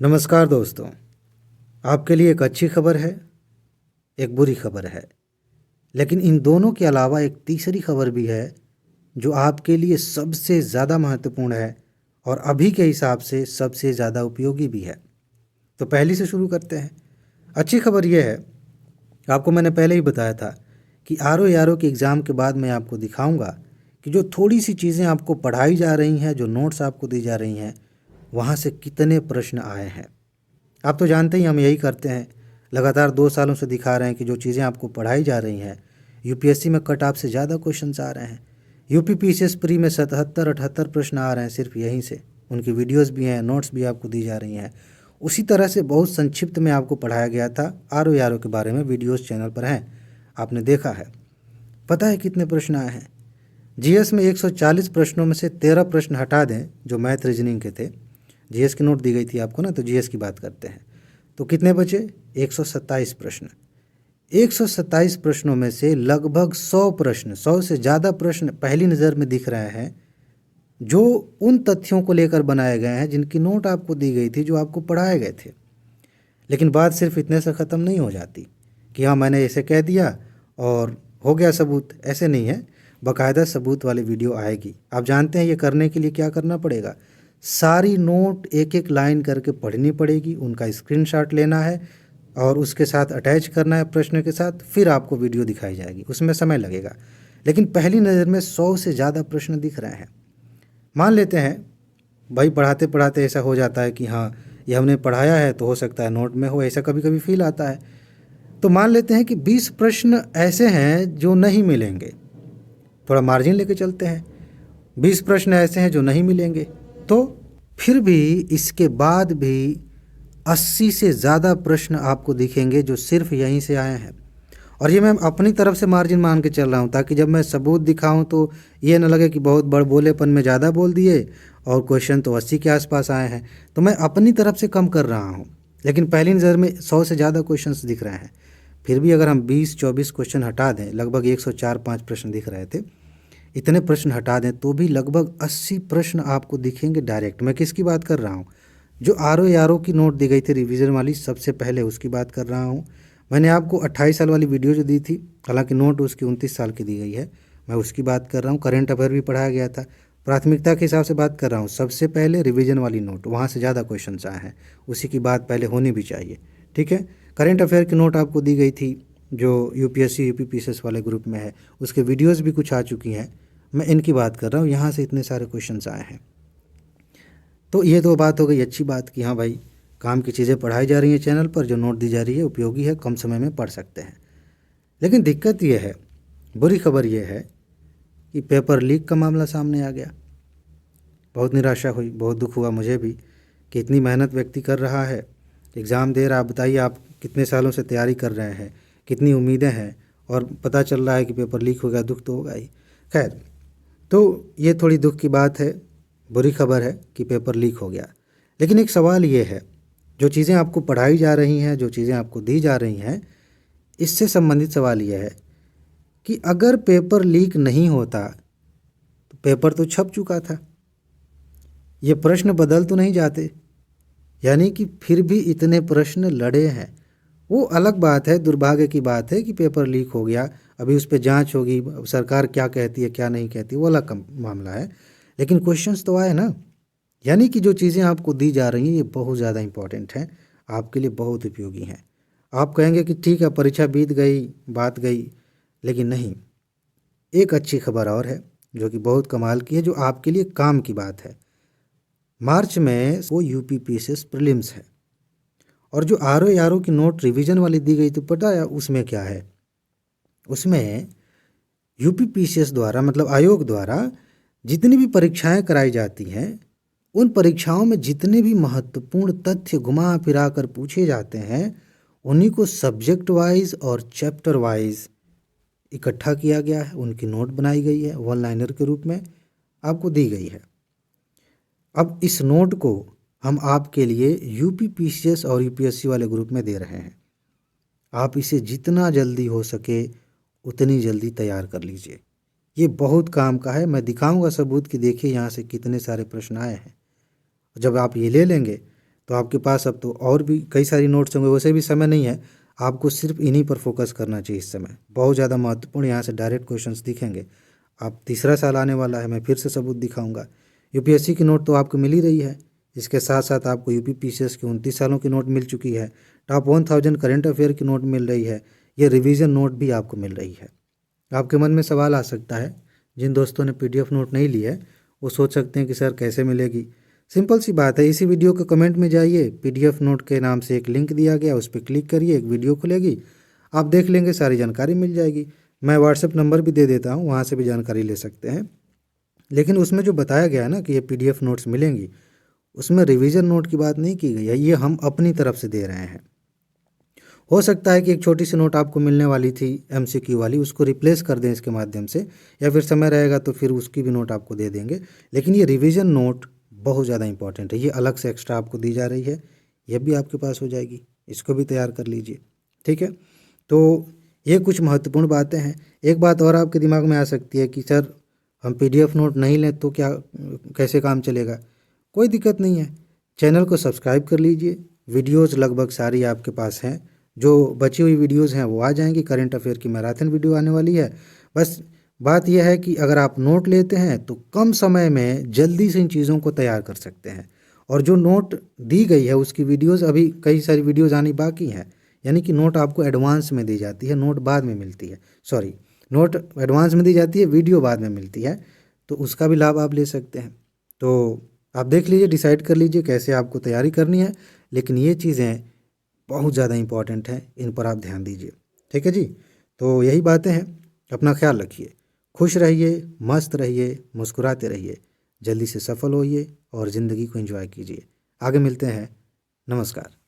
नमस्कार दोस्तों। आपके लिए एक अच्छी खबर है, एक बुरी खबर है, लेकिन इन दोनों के अलावा एक तीसरी खबर भी है जो आपके लिए सबसे ज़्यादा महत्वपूर्ण है और अभी के हिसाब से सबसे ज़्यादा उपयोगी भी है। तो पहली से शुरू करते हैं। अच्छी खबर यह है, आपको मैंने पहले ही बताया था कि आरओ के एग्ज़ाम के बाद मैं आपको दिखाऊंगा कि जो थोड़ी सी चीज़ें आपको पढ़ाई जा रही हैं, जो नोट्स आपको दी जा रही हैं, वहाँ से कितने प्रश्न आए हैं। आप तो जानते ही हम यही करते हैं, लगातार 2 सालों से दिखा रहे हैं कि जो चीज़ें आपको पढ़ाई जा रही हैं, यूपीएससी में कट ऑफ से ज़्यादा क्वेश्चंस आ रहे हैं। यूपी पीसीएस प्री में 77-78 प्रश्न आ रहे हैं सिर्फ यहीं से। उनकी वीडियोस भी हैं, नोट्स भी आपको दी जा रही हैं। उसी तरह से बहुत संक्षिप्त में आपको पढ़ाया गया था। आरओ के बारे में वीडियोस चैनल पर हैं, आपने देखा है। पता है कितने प्रश्न आए हैं? जीएस में 140 प्रश्नों में से 13 प्रश्न हटा दें जो मैथ रीजनिंग के थे। जीएस की नोट दी गई थी आपको ना, तो जीएस की बात करते हैं। तो कितने बचे? 127 प्रश्न। 127 प्रश्नों में से लगभग 100 प्रश्न, 100 से ज़्यादा प्रश्न पहली नज़र में दिख रहे हैं जो उन तथ्यों को लेकर बनाए गए हैं जिनकी नोट आपको दी गई थी, जो आपको पढ़ाए गए थे। लेकिन बात सिर्फ इतने से ख़त्म नहीं हो जाती कि हाँ मैंने ऐसे कह दिया और हो गया सबूत। ऐसे नहीं है, बाकायदा सबूत वाली वीडियो आएगी। आप जानते हैं ये करने के लिए क्या करना पड़ेगा? सारी नोट एक एक लाइन करके पढ़नी पड़ेगी, उनका स्क्रीनशॉट लेना है और उसके साथ अटैच करना है प्रश्न के साथ, फिर आपको वीडियो दिखाई जाएगी। उसमें समय लगेगा, लेकिन पहली नज़र में 100 से ज़्यादा प्रश्न दिख रहे हैं। मान लेते हैं भाई, पढ़ाते पढ़ाते ऐसा हो जाता है कि हाँ ये हमने पढ़ाया है तो हो सकता है नोट में हो, ऐसा कभी कभी फील आता है। तो मान लेते हैं कि 20 प्रश्न ऐसे हैं जो नहीं मिलेंगे, थोड़ा मार्जिन लेके चलते हैं। 20 प्रश्न ऐसे हैं जो नहीं मिलेंगे, तो फिर भी इसके बाद भी 80 से ज़्यादा प्रश्न आपको दिखेंगे जो सिर्फ यहीं से आए हैं। और ये मैं अपनी तरफ से मार्जिन मान के चल रहा हूँ ताकि जब मैं सबूत दिखाऊं तो ये न लगे कि बहुत बड़ बोलेपन में ज़्यादा बोल दिए और क्वेश्चन तो 80 के आसपास आए हैं। तो मैं अपनी तरफ से कम कर रहा हूँ, लेकिन पहली नज़र में 100 से ज़्यादा क्वेश्चंस दिख रहे हैं। फिर भी अगर हम 20-24 क्वेश्चन हटा दें, लगभग 104-5 प्रश्न दिख रहे थे, इतने प्रश्न हटा दें तो भी लगभग 80 प्रश्न आपको दिखेंगे डायरेक्ट। मैं किसकी बात कर रहा हूँ? जो आरओ की नोट दी गई थी रिवीजन वाली, सबसे पहले उसकी बात कर रहा हूँ। मैंने आपको 28 साल वाली वीडियो जो दी थी, हालांकि नोट उसकी 29 साल की दी गई है, मैं उसकी बात कर रहा हूँ। करंट अफेयर भी पढ़ाया गया था, प्राथमिकता के हिसाब से बात कर रहा हूँ। सबसे पहले रिवीजन वाली नोट, वहाँ से ज़्यादा क्वेश्चन आए हैं, उसी की बात पहले होनी भी चाहिए। ठीक है, करंट अफेयर की नोट आपको दी गई थी जो यूपीएससी यूपी पीसीएस वाले ग्रुप में है, उसके वीडियोज़ भी कुछ आ चुकी हैं। मैं इनकी बात कर रहा हूँ, यहाँ से इतने सारे क्वेश्चंस आए हैं। तो ये तो बात हो गई अच्छी बात कि हाँ भाई काम की चीज़ें पढ़ाई जा रही हैं चैनल पर, जो नोट दी जा रही है उपयोगी है, कम समय में पढ़ सकते हैं। लेकिन दिक्कत ये है, बुरी खबर ये है कि पेपर लीक का मामला सामने आ गया। बहुत निराशा हुई, बहुत दुख हुआ मुझे भी कि इतनी मेहनत व्यक्ति कर रहा है, एग्ज़ाम दे रहा। आप बताइए, आप कितने सालों से तैयारी कर रहे हैं, कितनी उम्मीदें हैं, और पता चल रहा है कि पेपर लीक हो गया। दुख तो होगा ही। खैर, तो ये थोड़ी दुख की बात है, बुरी खबर है कि पेपर लीक हो गया। लेकिन एक सवाल ये है, जो चीज़ें आपको पढ़ाई जा रही हैं, जो चीज़ें आपको दी जा रही हैं, इससे संबंधित सवाल यह है कि अगर पेपर लीक नहीं होता तो पेपर तो छप चुका था, ये प्रश्न बदल तो नहीं जाते। यानी कि फिर भी इतने प्रश्न लड़े हैं। वो अलग बात है, दुर्भाग्य की बात है कि पेपर लीक हो गया। अभी उस पर जांच होगी, सरकार क्या कहती है क्या नहीं कहती, वो अलग मामला है। लेकिन क्वेश्चंस तो आए ना। यानी कि जो चीज़ें आपको दी जा रही हैं ये बहुत ज़्यादा इंपॉर्टेंट हैं, आपके लिए बहुत उपयोगी हैं। आप कहेंगे कि ठीक है परीक्षा बीत गई, बात गई, लेकिन नहीं, एक अच्छी खबर और है जो कि बहुत कमाल की है, जो आपके लिए काम की बात है। मार्च में वो यूपी पीसीएस प्रीलिम्स है, और जो आरओ की नोट रिवीजन वाली दी गई, तो पता है उसमें क्या है? उसमें यूपी पीसीएस द्वारा, मतलब आयोग द्वारा जितनी भी परीक्षाएं कराई जाती हैं, उन परीक्षाओं में जितने भी महत्वपूर्ण तथ्य घुमा फिरा कर पूछे जाते हैं, उन्हीं को सब्जेक्ट वाइज और चैप्टर वाइज इकट्ठा किया गया है। उनकी नोट बनाई गई है, वन लाइनर के रूप में आपको दी गई है। अब इस नोट को हम आपके लिए यूपी पीसीएस और यूपीएससी वाले ग्रुप में दे रहे हैं। आप इसे जितना जल्दी हो सके उतनी जल्दी तैयार कर लीजिए। ये बहुत काम का है। मैं दिखाऊंगा सबूत कि देखिए यहाँ से कितने सारे प्रश्न आए हैं। जब आप ये ले लेंगे तो आपके पास अब तो और भी कई सारी नोट्स होंगे, वैसे भी समय नहीं है, आपको सिर्फ इन्हीं पर फोकस करना चाहिए इस समय। बहुत ज़्यादा महत्वपूर्ण यहाँ से डायरेक्ट क्वेश्चंस दिखेंगे। आप तीसरा साल आने वाला है, मैं फिर से सबूत दिखाऊंगा। यूपीएससी की नोट तो आपको मिल ही रही है, इसके साथ साथ आपको यूपी पीसीएस की 29 सालों की नोट मिल चुकी है, टॉप 1000 करेंट अफेयर की नोट मिल रही है, ये रिवीजन नोट भी आपको मिल रही है। आपके मन में सवाल आ सकता है, जिन दोस्तों ने पीडीएफ नोट नहीं ली है वो सोच सकते हैं कि सर कैसे मिलेगी। सिंपल सी बात है, इसी वीडियो के कमेंट में जाइए, पीडीएफ नोट के नाम से एक लिंक दिया गया, उस पर क्लिक करिए, एक वीडियो खुलेगी, आप देख लेंगे, सारी जानकारी मिल जाएगी। मैं व्हाट्सएप नंबर भी दे देता हूँ, वहाँ से भी जानकारी ले सकते हैं। लेकिन उसमें जो बताया गया है ना कि ये पीडीएफ नोट्स मिलेंगी, उसमें रिवीजन नोट की बात नहीं की गई है, ये हम अपनी तरफ से दे रहे हैं। हो सकता है कि एक छोटी सी नोट आपको मिलने वाली थी एमसीक्यू वाली, उसको रिप्लेस कर दें इसके माध्यम से, या फिर समय रहेगा तो फिर उसकी भी नोट आपको दे देंगे। लेकिन ये रिवीजन नोट बहुत ज़्यादा इंपॉर्टेंट है, ये अलग से एक्स्ट्रा आपको दी जा रही है, ये भी आपके पास हो जाएगी, इसको भी तैयार कर लीजिए। ठीक है, तो ये कुछ महत्वपूर्ण बातें हैं। एक बात और आपके दिमाग में आ सकती है कि सर हम पीडीएफ नोट नहीं लें तो क्या, कैसे काम चलेगा? कोई दिक्कत नहीं है, चैनल को सब्सक्राइब कर लीजिए, वीडियोज़ लगभग सारी आपके पास हैं, जो बची हुई वीडियोज़ हैं वो आ जाएंगी, करंट अफेयर की मैराथन वीडियो आने वाली है। बस बात यह है कि अगर आप नोट लेते हैं तो कम समय में जल्दी से इन चीज़ों को तैयार कर सकते हैं। और जो नोट दी गई है उसकी वीडियोज़, अभी कई सारी वीडियोज़ आनी बाकी हैं, यानी कि नोट आपको एडवांस में दी जाती है, नोट बाद में मिलती है, सॉरी, नोट एडवांस में दी जाती है, वीडियो बाद में मिलती है, तो उसका भी लाभ आप ले सकते हैं। तो आप देख लीजिए, डिसाइड कर लीजिए कैसे आपको तैयारी करनी है, लेकिन ये चीज़ें बहुत ज़्यादा इंपॉर्टेंट हैं, इन पर आप ध्यान दीजिए। ठीक है जी, तो यही बातें हैं, अपना ख्याल रखिए, खुश रहिए, मस्त रहिए, मुस्कुराते रहिए, जल्दी से सफल होइए और ज़िंदगी को एंजॉय कीजिए। आगे मिलते हैं, नमस्कार।